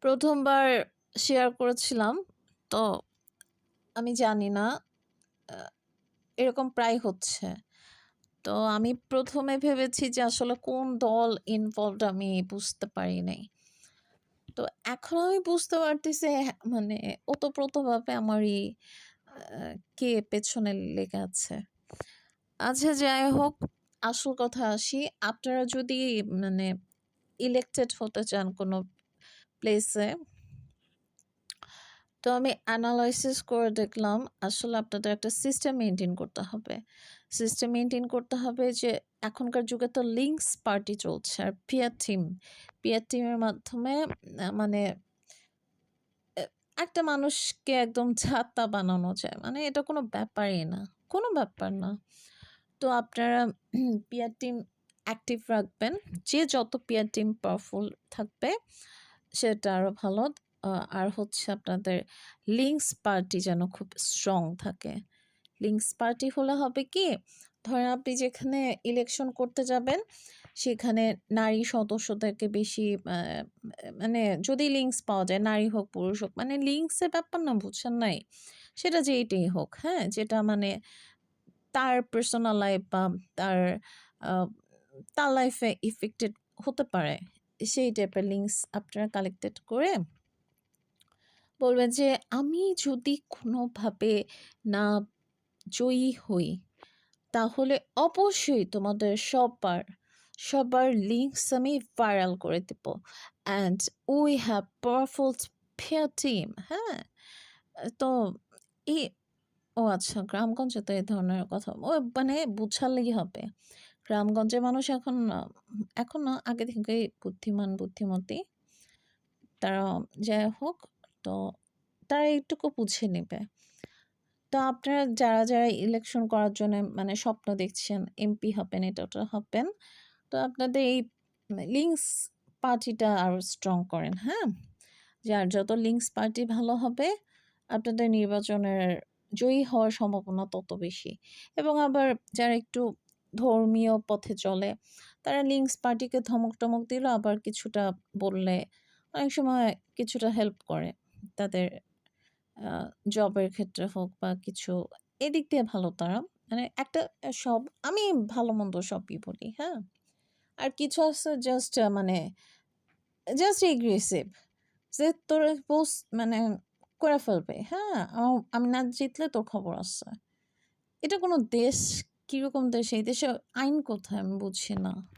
প্রথমবার শেয়ার করেছিলাম, তো আমি জানি না, এরকম প্রায় হচ্ছে। তো আমি প্রথমে ভেবেছি যে আসলে কোন দল ইনভলভড আমি বুঝতে পারি নাই। তো এখন আমি বুঝতে পারতেছি, মানে ওতপ্রোতভাবে আমারই কে পেছনে লেগে আছে। আচ্ছা, যাই হোক, আসল কথা আসি। আপনারা যদি মানে ইলেক্টেড হতে চান কোনো প্লেসে, তো আমি অ্যানালাইসিস করে দেখলাম আসলে আপনাদের একটা সিস্টেম মেনটেন করতে হবে। সিস্টেম মেনটেন করতে হবে যে এখনকার যুগে তো লিঙ্কস পার্টি চলছে, আর পিয়ার টিমের মাধ্যমে মানে একটা মানুষকে একদম ছাতা বানানো যায়, মানে এটা কোনো ব্যাপারই না, কোনো ব্যাপার না। তো আপনারা পিয়ার টিম অ্যাক্টিভ রাখবেন। যে যত পিয়ার টিম পাওয়ারফুল থাকবে সেটা আরও ভালো। আর হচ্ছে আপনাদের লিঙ্কস পার্টি যেন খুব স্ট্রং থাকে। লিঙ্কস পার্টি হলে হবে কি, ধরেন আপনি যেখানে ইলেকশন করতে যাবেন সেখানে নারী সদস্যদেরকে বেশি মানে যদি লিঙ্কস পাওয়া যায়, নারী হোক পুরুষ হোক, মানে লিঙ্কসের ব্যাপার না, বুঝছেন নাই, সেটা যেইটাই হোক, হ্যাঁ, যেটা মানে তার পার্সোনাল লাইফ বা তার তার লাইফে ইফেক্টেড হতে পারে, সেই টাইপের লিঙ্কস আপনারা কালেক্টেড করে বলবেন যে আমি যদি কোনোভাবে না জয়ী হই তাহলে অবশ্যই তোমাদের সবার লিঙ্কস আমি ভাইরাল করে দেব, and we have powerful pair team. হ্যাঁ, তো এই ও আচ্ছা, গ্রামগঞ্জে তো এই ধরনের কথা ও মানে বুঝালেই হবে। গ্রামগঞ্জের মানুষ এখন না, আগে থেকেই বুদ্ধিমতী তারা। যাই হোক, তো তারা এইটুকু বুঝে নেবে। তো আপনারা যারা ইলেকশন করার জন্য মানে স্বপ্ন দেখছেন, এমপি হবেন, এটা ওটা হবেন, তো আপনাদের এই লিঙ্কস পার্টিটা আরও স্ট্রং করেন। হ্যাঁ, যার যত লিঙ্কস পার্টি ভালো হবে আপনাদের নির্বাচনের জয়ী হওয়ার সম্ভাবনা তত বেশি। এবং আবার যারা একটু ধর্মীয় পথে চলে তারা লিঙ্কস পার্টিকে ধমক টমক দিল, আবার কিছুটা বললে অনেক সময় কিছুটা হেল্প করে তাদের জবের ক্ষেত্রে হোক বা কিছু, এদিক দিয়ে ভালো তারা। মানে একটা সব আমি ভালো মন্দ সবই বলি, হ্যাঁ। আর কিছু আছে জাস্ট মানে জাস্ট এগ্রেসিভ, যে তোর পোস্ট মানে করে ফেলবে। হ্যাঁ, আমি না জিতলে তোর খবর আছে। এটা কোনো দেশ, কিরকম দেশ, এই দেশে আইন কোথায় আমি বুঝি না।